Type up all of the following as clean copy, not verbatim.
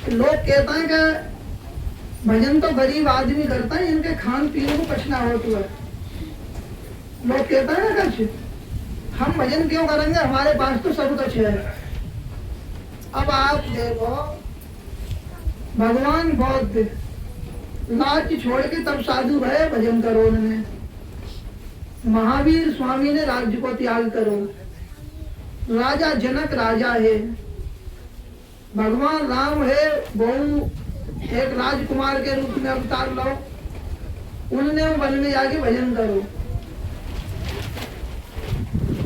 लोग कहते हैं कि भजन तो गरीब आदमी करता है, इनके खान पीने को पछना होता है। लोग कहते हैं ना कुछ, हम भजन क्यों करेंगे, हमारे पास तो सब कुछ है। अब आप देखो, भगवान बौद्ध लाज छोड़ के तब साधु भय भजन करो उनमें। महावीर स्वामी ने राज्य को त्याग करो। राजा जनक राजा है, भगवान राम है, बहु एक राजकुमार के रूप में अवतार लो, उनने वन में जाके भजन करो।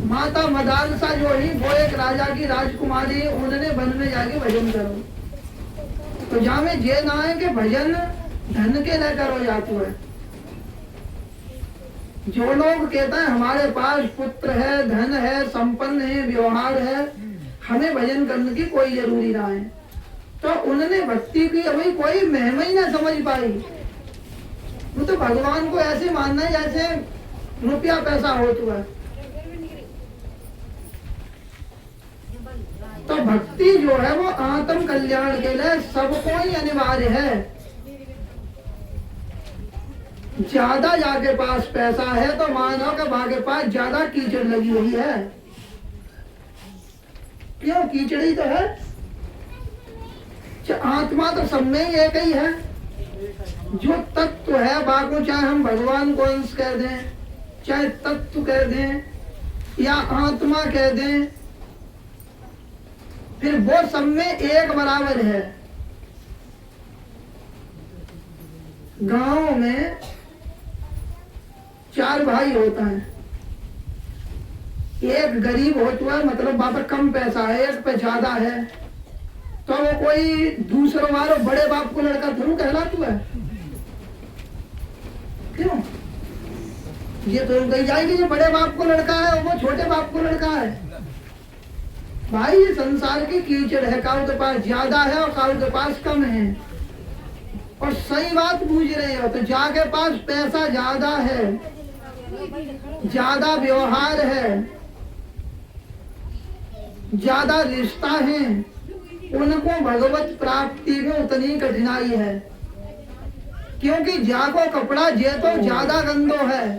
माता मदालसा जो ही वो एक राजा की राजकुमारी है, उन्होंने वन में जाके भजन करो। तो जहाँ में जे ना है कि भजन धन के लिए करो जातो है। जो लोग कहते हैं हमारे पास पुत्र है, धन है, संपन्न है, व्यवहार है, हमें भजन करने की कोई जरूरी ना है, तो उन्होंने भक्ति की अभी कोई महिमा ही ना समझ पाई। वो तो भगवान को ऐसे मानना है जैसे रुपया पैसा हो तो है। तो भक्ति जो है वो आत्म कल्याण के लिए सबको ही अनिवार्य है। ज्यादा जाके पास पैसा है तो मानो कि भागे पास ज्यादा कीचड़ लगी हुई है। क्यों? कीचड़ ही तो है। आत्मा तो सब में ही एक ही है। जो तत्व है बाको, चाहे हम भगवान को अंश कह दें, चाहे तत्व कह दें या आत्मा कह दें, फिर वो सब में एक बराबर है। गांव में 4 भाई होता है, एक गरीब होता है, मतलब बाप कम पैसा है, एक पे ज्यादा है, तो वो कोई दूसरों वालों बड़े बाप को लड़का थोड़ा कहलाता है। क्यों? ये तो कही जाएगी जो बड़े बाप को लड़का है वो छोटे बाप को लड़का है। भाई ये संसार की कीचड़ है, काउ के पास ज्यादा है और काउ के पास कम है। और सही बात बूझ रहे हो तो जाके पास पैसा ज्यादा है, ज्यादा व्यवहार है, ज्यादा रिश्ता है, उनको भगवत प्राप्ति में उतनी कठिनाई है। क्योंकि जाको कपड़ा जे तो ज्यादा गंदो है,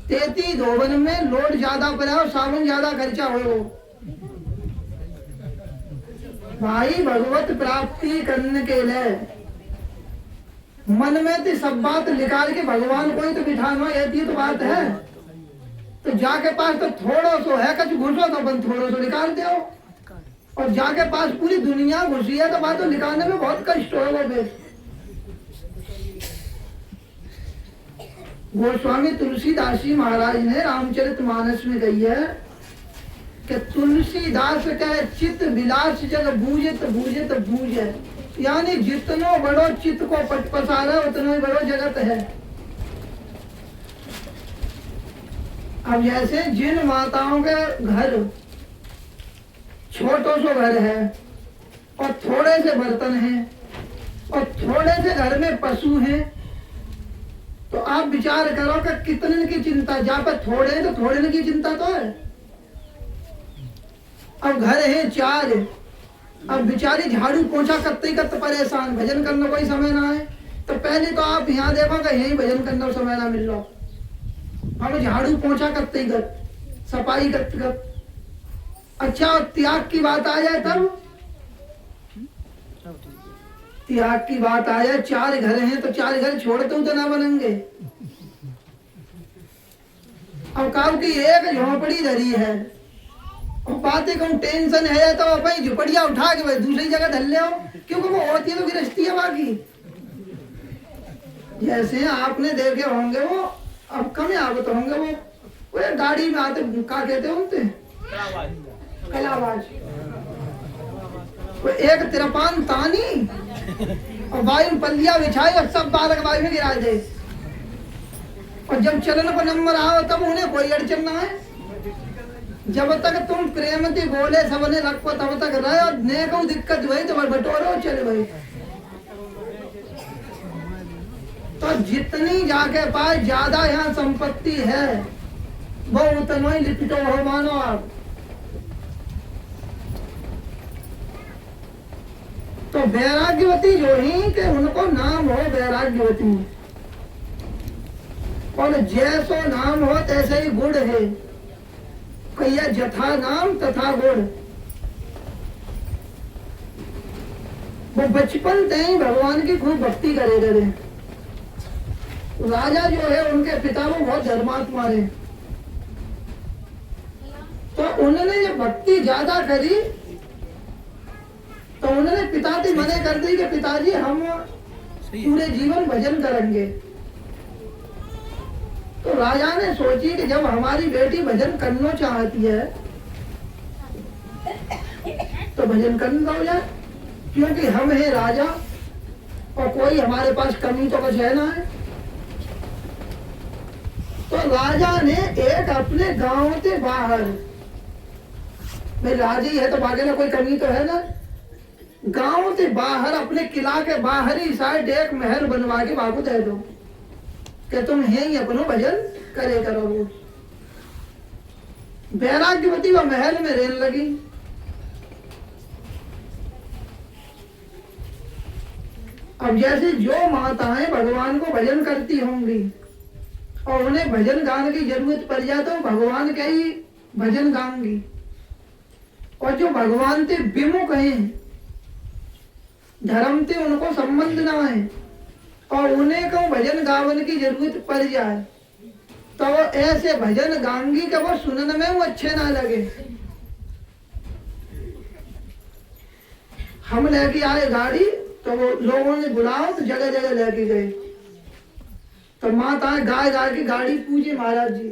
तेती धोवन में लोड ज्यादा पड़ा और साबुन ज्यादा खर्चा हो। भाई भगवत प्राप्ति करने के लिए मन में तो सब बात निकाल के भगवान को ही तो बिठाना, ये तो बात है। तो जाके पास तो थोड़ा सो है, कच घुसो तो अपन थोड़ा सो निकाल दो, और जाके पास पूरी दुनिया घुसी है तो बात तो निकालने में बहुत कष्ट होगा। फिर गोस्वामी तुलसीदास जी महाराज ने रामचरितमानस में कही है कि तुलसीदास का चित्त विलास जग बूझत बूझत बूझे, यानी जितनो बड़ो चित्त को पट पसारा उतना ही बड़ो जगत है। अब जैसे जिन माताओं के घर छोटो सो घर है और थोड़े से बर्तन हैं और थोड़े से घर में पशु हैं, तो आप विचार करो कि कितने की चिंता, जहाँ पर थोड़े हैं तो थोड़े की चिंता तो है। अब घर है 4, अब बेचारी झाड़ू पोछा करते ही करते परेशान, भजन करने कोई समय ना है। तो पहले तो आप यहाँ देखो कि यही भजन करने को समय ना मिल रहा, हम झाड़ू पोछा करते ही कर, सफाई करते कर। अच्छा, और त्याग की बात आ जाए तब, त्याग की बात आ जाए, 4 घर हैं तो 4 घर छोड़ते तो ना बनेंगे। अब काऊ की एक झोपड़ी धरी है और बातें कहूँ टेंशन है तो अपनी झुपड़िया उठा के भाई दूसरी जगह धर ले आओ, क्योंकि वो होती है तो गृहस्थी है बाकी। जैसे आपने देखे होंगे वो, अब कम आवत होंगे वो एक गाड़ी में आते, क्या कहते होते कलाबाज, वो एक तिरपान तानी और वायु पल्लिया बिछाई और सब बालक वायु में गिरा दे, और जब चलन को नंबर आओ तब उन्हें कोई अड़चन ना है। जब तक तुम प्रेम थी बोले सबने रखो तब तक रहे, और ने को दिक्कत हुई तो बटोरो चले भाई। तो जितनी जाके पास ज्यादा यहाँ संपत्ति है वो उतना ही लिपिटो हो मानो आप। तो वैराग्यवती जो ही कि उनको नाम हो वैराग्यवती, और जैसो नाम हो तैसे ही गुण है, कहिया जथा नाम तथा गुण। वो बचपन से ही भगवान की खूब भक्ति करे रहे। राजा जो है उनके पिता वो बहुत धर्मात्मा रहे, तो उन्होंने जब भक्ति ज्यादा करी तो उन्होंने पिता से मने कर दी कि पिताजी हम पूरे जीवन भजन करेंगे। तो राजा ने सोची कि जब हमारी बेटी भजन करना चाहती है तो भजन करना हो जाए, क्योंकि हम हैं राजा और कोई हमारे पास कमी तो कुछ है ना है। तो राजा ने एक अपने गांव से बाहर, भाई राजा ही है तो बाकी ना कोई कमी तो है ना, गांव से बाहर अपने किला के बाहरी साइड एक महल बनवा के बाबू दे दो कि तुम यही अपनो भजन करे करो। वैराग्यवती वह महल में रहने लगी। अब जैसे जो माताएं भगवान को भजन करती होंगी और उन्हें भजन गाने की जरूरत पड़ जाए तो भगवान के ही भजन गाएंगी, और जो भगवान से विमुख हैं, धर्म से उनको संबंध ना है और उन्हें को भजन गावन की जरूरत पड़ जाए तो वो ऐसे भजन गाएंगी कि वो सुनने में वो अच्छे ना लगे। हम लेके आए गाड़ी तो वो लोगों ने बुलाओ तो जगह जगह लेके गए, तो माता गाय गाय की गाड़ी पूछे महाराज जी।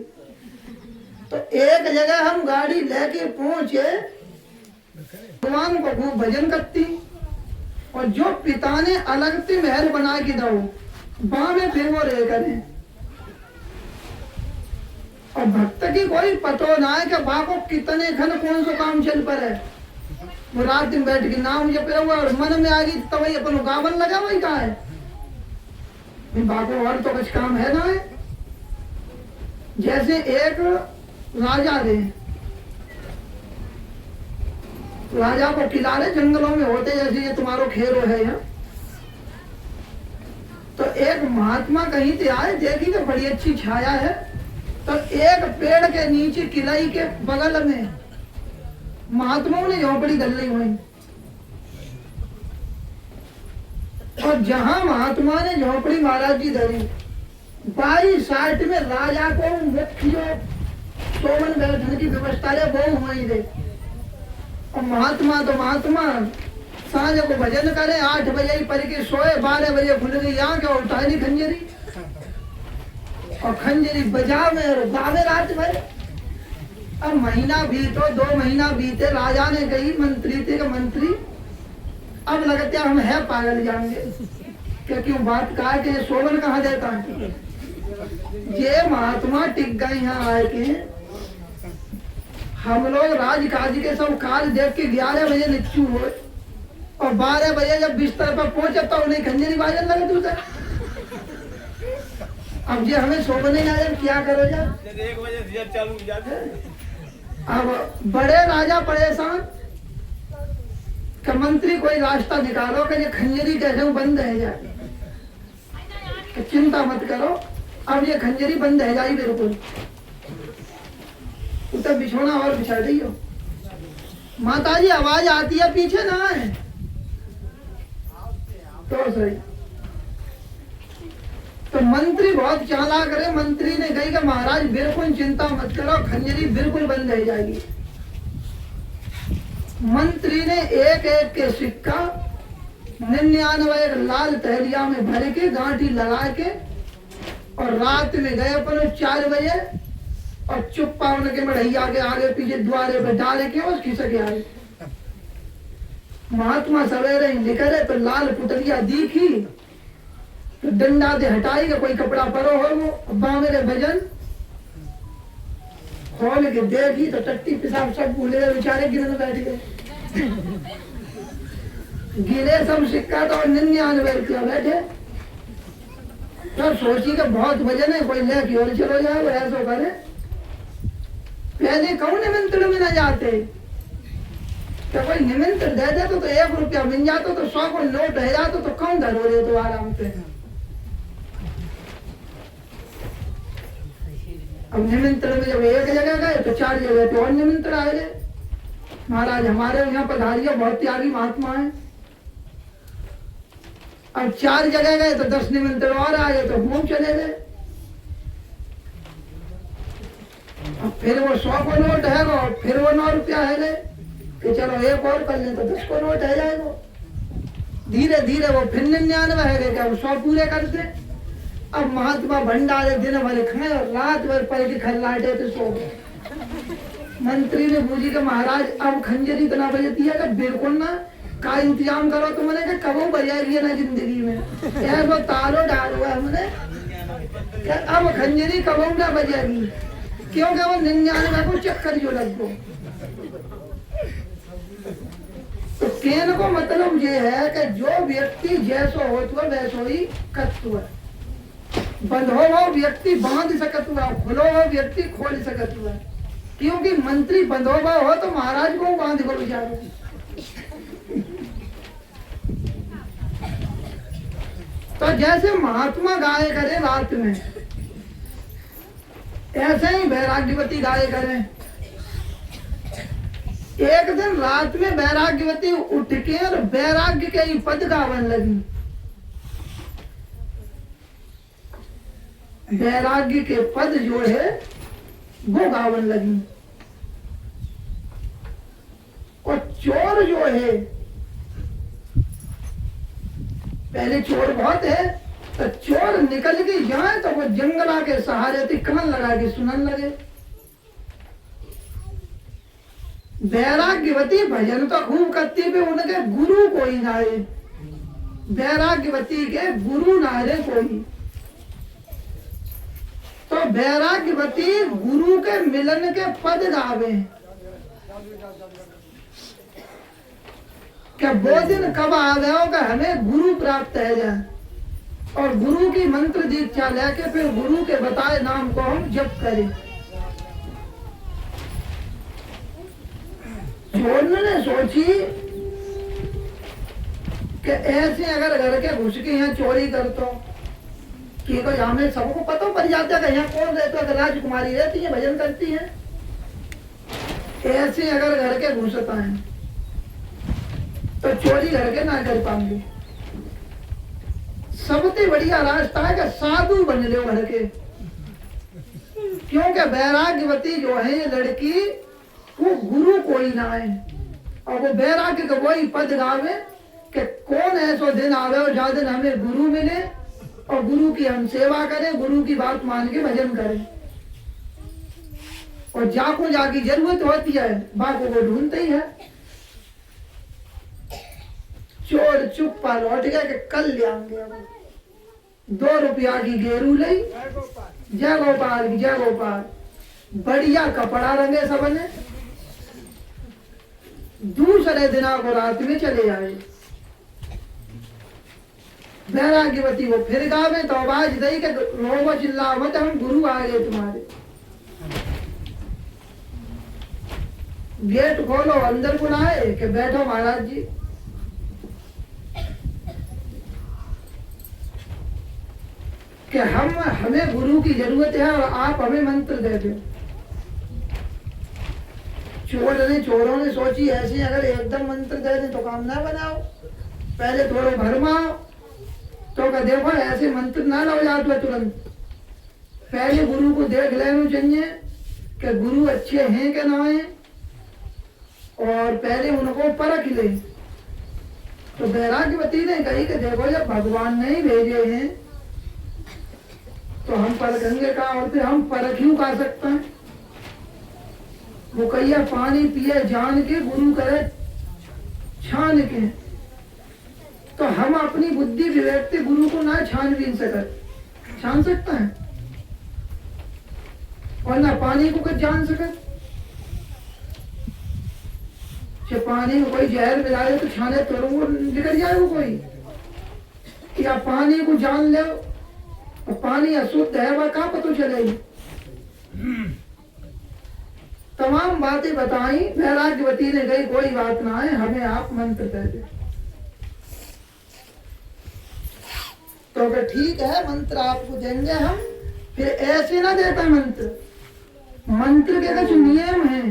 तो एक जगह हम गाड़ी लेके पहुंचे, भगवान को खूब भजन करती, और जो पिता ने अलग से महल बना के दो वहां में फिर वो रह करें, और भक्त की कोई पतो ना है कि बा को कितने खन कौन सा काम चल पर है। वो रात दिन बैठ के नाम जप हुआ और मन में आ गई तो वही अपन गावन लगा वही कहा है, बाको और तो कुछ काम है ना है। जैसे एक राजा थे, राजा को किला रहे जंगलों में होते जैसे ये तुम्हारो खेरो है यहाँ, तो एक महात्मा कहीं से आए, देखी कि बड़ी अच्छी छाया है, तो एक पेड़ के नीचे किलाई के बगल में महात्माओं ने झोपड़ी डली हुई, और जहां महात्मा ने झोपड़ी महाराज जी धरी, बाई साइड में राजा को मुख्य सोवन बैठने की व्यवस्था है वो वहीं दे। और महात्मा तो महात्मा सांझ को भजन करे, 8 बजे ही पढ़ के सोए, 12 बजे खुल गई आंख और उठाई नहीं खंजरी, और खंजरी बजा में और गावे रात भर। अब महीना बीतो, 2 महीना बीते, राजा ने कही मंत्री थे कि मंत्री अब लगते हम है पागल जाएंगे, क्योंकि बात कहा कि ये सोवन कहाँ देता है। ये महात्मा टिक गए यहाँ आए के, हम लोग राजकाज के सब काज देख के 11 बजे निच्चू हो, और 12 बजे जब बिस्तर पर पहुंचे तो उन्हें खंजरी बाजन लगे दूसरा। अब ये हमें सोने ना जाए क्या करो जा, 1 बजे चालू हो जाते। अब बड़े राजा परेशान कि मंत्री कोई रास्ता निकालो कि ये खंजरी कैसे बंद है जाए, कि चिंता मत करो अब ये खंजरी बंद है जाए बिल्कुल, उतर बिछोना और बिछा रही हो। माताजी आवाज आती है पीछे ना है तो सही। तो मंत्री बहुत चालाक रहे, मंत्री ने कही कि महाराज बिल्कुल चिंता मत करो, खंजरी बिल्कुल बंद हो जाएगी। मंत्री ने एक एक के सिक्का 99 लाल तहलिया में भर के गांठी लगा के, और रात में गए अपन 4 बजे, और चुप्पा उनके मढ़ैया के आगे पीछे द्वारे पे डाले के और खिसक आए। महात्मा सवेरे ही निकले तो लाल पुतलिया दिखी, तो डंडा दे हटाई के कोई कपड़ा परो हो वो, अब्बा मेरे भजन खोल के देखी तो टट्टी पिसाब सब भूले बेचारे गिरने बैठ गए। गिरे सब सिक्का तो 99 रुपया बैठे, तो सोची कि बहुत भजन है कोई लेके और चलो जाए, वो ऐसा करे। पहले कौन निमंत्रण में न जाते, क्या कोई निमंत्रण दे देते तो 1 रुपया मिल जाता तो 100 को नोट रह जाता तो कौन धरो दे तो आराम से। अब निमंत्रण में जब एक जगह गए तो 4 जगह पे और निमंत्रण आए गए। महाराज हमारे यहाँ पधारिया बहुत त्यागी महात्मा है। अब 4 जगह गए तो 10 निमंत्रण और आ गए तो घूम चले गए। अब फिर वो 100 को नोट है और फिर वो 9 रुपया है गए कि चलो एक और कर लें तो 10 को नोट है जाएगा। धीरे धीरे वो फिर 99 है गए, क्या 100 पूरे करते। अब महात्मा भंडारे दिन भर खाए और रात भर पलटी खल्लाटे तो सो गए। मंत्री ने पूछी कि महाराज अब खंजर इतना बजती है कि बिल्कुल ना का इंतजाम करो। तो मैंने कहा कबो बजाएगी ना जिंदगी में, ऐसा तारो डाल हुआ है मैंने। अब खंजरी कबो ना बजाएगी क्योंकि वो 99 को चक्कर जो लग गो। तो कहने को मतलब ये है कि जो व्यक्ति जैसो होता वैसो ही कत्व है। बंधो हो व्यक्ति बांध सकत हुआ, खुलो हो व्यक्ति खोल सकत हुआ। क्योंकि मंत्री बंधोबा हो तो महाराज को बांध को बेचारो। तो जैसे महात्मा गाय करे रात में, ऐसे ही वैराग्यवती गाय करें। एक दिन रात में वैराग्यवती उठ के और वैराग्य के ही पद गावन लगी। वैराग्य के पद जो है वो गावन लगी। और चोर जो है, पहले चोर बहुत है तो चोर निकल के जाए तो वो जंगला के सहारे थी कान लगा के सुनन लगे। वैराग्यवती भजन तो खूब करती भी उनके गुरु कोई ना है। वैराग्यवती के गुरु ना है कोई। तो वैराग्यवती गुरु के मिलन के पद गावे। क्या वो दिन कब आ गया होगा हमें गुरु प्राप्त है जाए और गुरु की मंत्र दीक्षा लेके फिर गुरु के बताए नाम को हम जप करें। चोर ने सोची कि ऐसे अगर घर के घुस के यहाँ चोरी करता कि कोई हमें सबको पता पड़ जाता है कि यहाँ कौन रहता है, राजकुमारी रहती है भजन करती है। ऐसे अगर घर के घुसता है तो चोरी घर के ना कर पाएंगे। सबसे बढ़िया रास्ता है कि साधु बन लो घर के। क्योंकि वैराग्यवती जो है ये लड़की वो गुरु कोई ना है और वो वैराग्य का वही पद गावे कि कौन ऐसा दिन आवे और जहाँ दिन हमें गुरु मिले और गुरु की हम सेवा करें, गुरु की बात मान के भजन करें। और जाको जाकी जरूरत होती है बाको को ढूंढते ही है। चोर चुप पा लौट गया कि कल ले आएंगे। 2 रुपया की गेरू ली, जय गोपाल की जय गोपाल। बढ़िया कपड़ा रंगे सबने। दूसरे दिना को रात में चले आए। वैराग्यवती वो फिर गावे तो आवाज दई के रोवो चिल्ला मत, हम गुरु आ गए तुम्हारे। गेट खोलो, अंदर बुलाए कि बैठो महाराज जी। कि हमें गुरु की जरूरत है और आप हमें मंत्र दे दो। चोरों ने सोची ऐसे अगर एकदम मंत्र दे दे तो काम ना बनाओ, पहले थोड़ा भरमाओ। तो क्या देखो ऐसे मंत्र ना लो जाते तुरंत, पहले गुरु को देख लेना चाहिए कि गुरु अच्छे हैं कि ना है और पहले उनको परख ले। तो वैराग्यवती ने कही कि देखो जब भगवान नहीं भेजे हैं तो हम परखेंगे का, और फिर हम परख क्यों कर सकते हैं। वो कहिए पानी पिए जान के, गुरु करे छान के। तो हम अपनी बुद्धि विवेक से गुरु को ना छान सकता है और ना पानी को कुछ जान सकत। पानी को कोई जहर मिलाए तो छाने तो निकल जाए वो कोई, या पानी को जान ले पानी अशुद्ध है वह कहाँ पता चलेगी। तमाम बातें बताई। वैराग्यवती ने कही कोई बात ना है, हमें आप मंत्र कह दे। तो कहा ठीक है, मंत्र आपको देंगे हम। फिर ऐसे ना देता मंत्र, मंत्र के कुछ नियम हैं।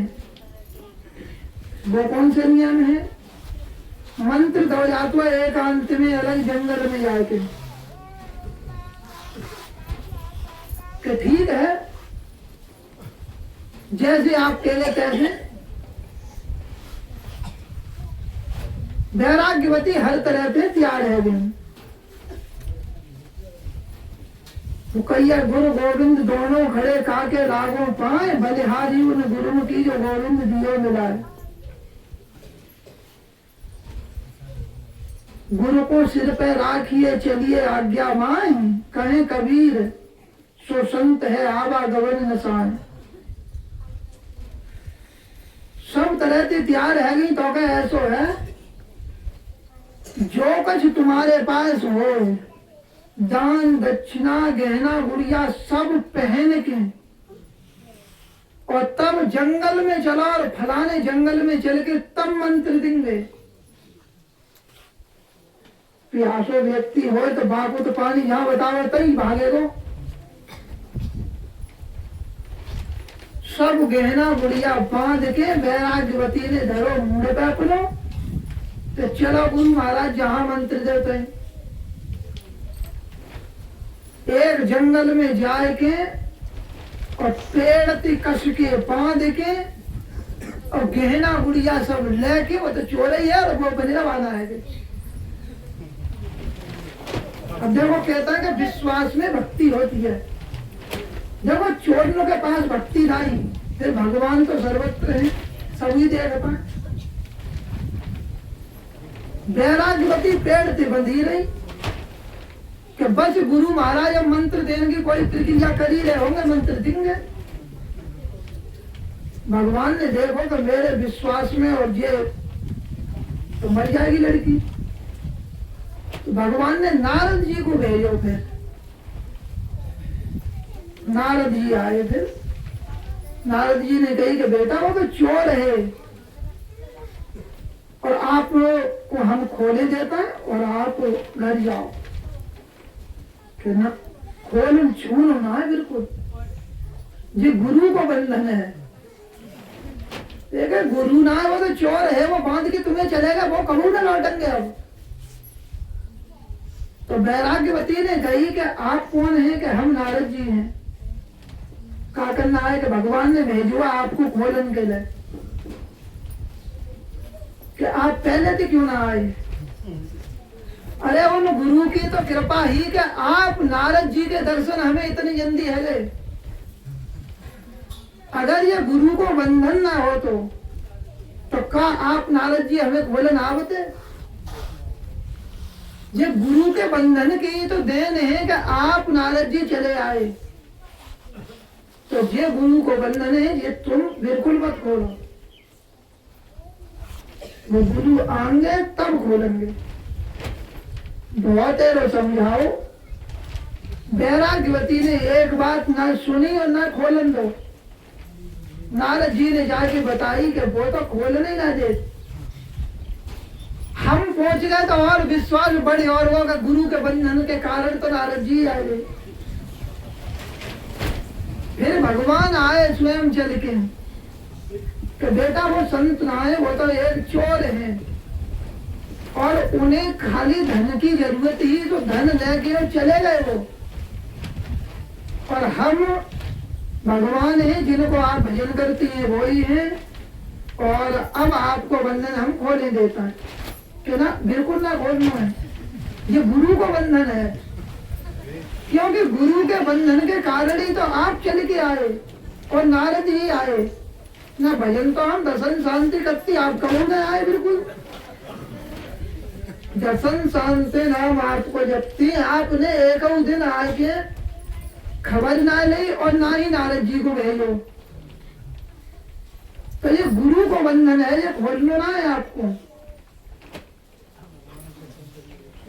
वो कौन से नियम है? मंत्र दो जातो एकांत में अलग जंगल में जाके कि ठीक है, जैसे आप केले कैसे। वैराग्यवती हर तरह से तैयार है गई। तो कैया गुरु गोविंद दोनों खड़े काके लागों पाए, बलिहारी उन गुरु की जो गोविंद दियो मिलाए। गुरु को सिर पे राखिए चलिए आज्ञा माए, कहे कबीर सो संत है आवागमन नसाए। सब तरह से तैयार है गई। तो क्या ऐसो है, जो कुछ तुम्हारे पास हो, दान दक्षिणा गहना गुड़िया सब पहन के, और तब जंगल में चला, और फलाने जंगल में चल के तब मंत्र देंगे। प्यासो व्यक्ति हो तो बापू तो पानी जहां बताओ तई भागे दो। सब गहना गुड़िया बांध के वैराग्यवती ने धरो मुंडे पे अपनो, तो चलो गुरु महाराज जहां मंत्र देते हैं। एक जंगल में जाए के और पेड़ ती कस के बांध के और गहना गुड़िया सब लेके, वो तो चोरे ही है और वो बजरवाना है। अब देखो कहता है कि विश्वास में भक्ति होती है। देखो चोरों के पास भक्ति नहीं, फिर भगवान तो सर्वत्र है, सभी देखता। वैराग्यवती पेड़ से बंधी रही कि बस गुरु महाराज अब मंत्र देने की कोई प्रक्रिया कर ही रहे होंगे, मंत्र देंगे। भगवान ने देखो कि मेरे विश्वास में और ये तो मर जाएगी लड़की। तो भगवान ने नारद जी को भेजो। फिर नारद जी आए। फिर नारद जी ने कही कि बेटा वो तो चोर है और आप को हम खोले देता है और आप घर जाओ। कि ना खोल छूनो ना है, बिल्कुल ये गुरु को बंधन है। देखिए गुरु ना है, वो तो चोर है, वो बांध के तुम्हें चलेगा, वो कबू ना लौटेंगे। अब तो वैराग्यवती ने कही कि आप कौन हैं? कि हम नारद जी हैं। क्या करना है? कि भगवान ने भेजुआ आपको खोलन के लिए। कि आप पहले से क्यों ना आए? अरे उन गुरु की तो कृपा ही कि आप नारद जी के दर्शन हमें इतनी जल्दी है गए। अगर ये गुरु को बंधन ना हो तो क्या आप नारद जी हमें खोलन आवते? ये गुरु के बंधन की तो देन है कि आप नारद जी चले आए। तो ये गुरु को बंधन है, ये तुम बिल्कुल मत खोलो। वो गुरु आएंगे तब खोलेंगे। बहुत है समझाओ। वैराग्यवती ने एक बात ना सुनी और ना खोलन दो। नारद जी ने जाके बताई कि वो तो खोलने ना दे। हम पहुंच गए तो और विश्वास बढ़े, और वो गुरु के बंधन के कारण तो नारद जी आए। फिर भगवान आए स्वयं चल के कि बेटा वो संत ना है, वो तो एक चोर है और उन्हें खाली धन की जरूरत ही, तो धन लेके चले गए वो। और हम भगवान हैं जिनको आप भजन करती हैं वो ही हैं, और अब आपको बंधन हम खोले देता है कि ना बिल्कुल ना खोलना है। ये गुरु को बंधन है, क्योंकि गुरु के बंधन के कारण ही तो आप चल के आए और नारद ही आए ना। भजन तो हम दर्शन शांति करती, आप कहो ना आए। बिल्कुल दर्शन शांति नाम आपको जपती, आपने एक दिन आके खबर ना ली और ना ही नारद जी को भेजो। तो ये गुरु को बंधन है, ये खोलना ना है आपको।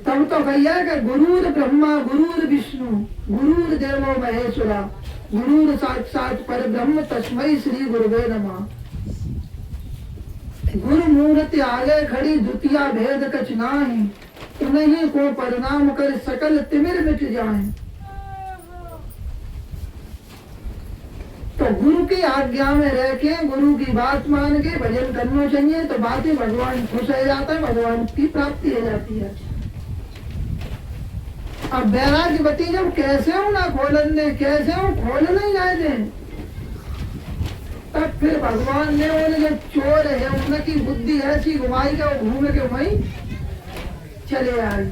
तब तो कहिए कि गुरुर ब्रह्मा गुरुर विष्णु गुरुर देवो महेश्वरा गुरु साक्षात पर ब्रह्म तस्मै श्री गुरुवे नमः। गुरु मूर्ति आगे खड़ी द्वितीय भेद कछ नाही, उन्हीं को प्रणाम कर सकल तिमिर मिट जाए। तो गुरु की आज्ञा में रह के गुरु की बात मान के भजन करना चाहिए, तो बातें भगवान खुश हो जाता है, भगवान की प्राप्ति हो जाती है। अब बैराग्यवती जब कैसे हो ना खोलन ने, कैसे हो खोल नहीं जाए थे, तब फिर भगवान ने उन्हें जब चोर है उनकी बुद्धि ऐसी घुमाई का वो घूम के वहीं चले आए।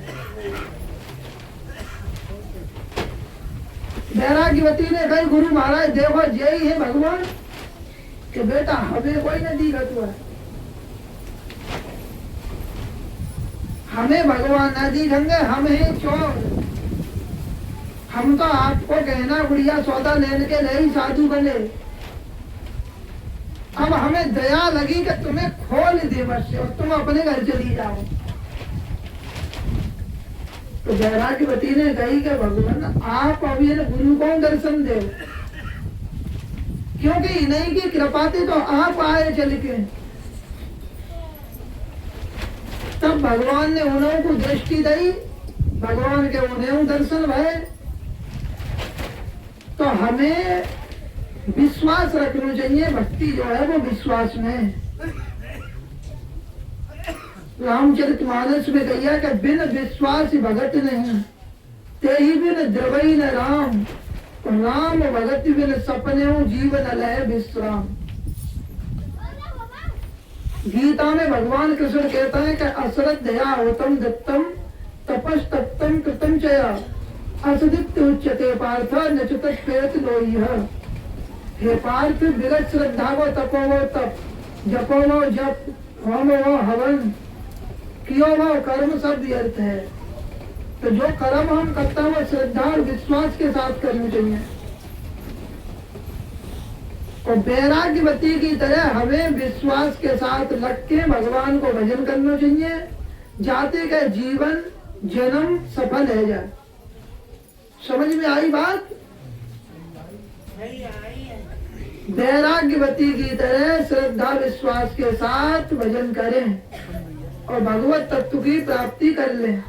बैराग्यवती ने कही गुरु महाराज देखो यही है भगवान, कि बेटा हमें कोई न दिखत हुआ, हमें भगवान न दिखेंगे, हम हैं चोर। हम तो आपको गहना गुड़िया सौदा लेने के लिए ही साधु बने, अब हमें दया लगी कि तुम्हें खोल दे बस और तुम अपने घर चली जाओ। तो बैराग्यवती ने कही कि भगवान आप अभी गुरु को दर्शन दे, क्योंकि इन्हीं की कृपा थी तो आप आए चल के। तब भगवान ने उन्हों को दृष्टि दी, भगवान के उन्हें दर्शन भय। तो हमें विश्वास रखना चाहिए, भक्ति जो है वो विश्वास में। रामचरितमानस में कहिया कि बिन विश्वास भगत नहीं, ते ही बिन द्रवई न राम, राम भगत बिन सपने जीवन लय विश्राम। गीता में भगवान कृष्ण कहता है कि अश्रद्धया होतम दत्तम तपस्तप्तम कृतम चया असदित्य उच्यते पार्थ न चुतप्येत लोहिः। हे पार्थ विगत श्रद्धा वो तपो वो तप, जपो वो जप, होम वो हवन, कियो वो कर्म सब व्यर्थ है। तो जो कर्म हम करता है वो श्रद्धा और विश्वास के साथ करना चाहिए। और बैराग्यवती की तरह हमें विश्वास के साथ लग के भगवान को भजन करना चाहिए, जाते का जीवन जन्म सफल है जाए। समझ में आई बात? बैराग्यवती की तरह श्रद्धा विश्वास के साथ भजन करें और भगवत तत्व की प्राप्ति कर लें।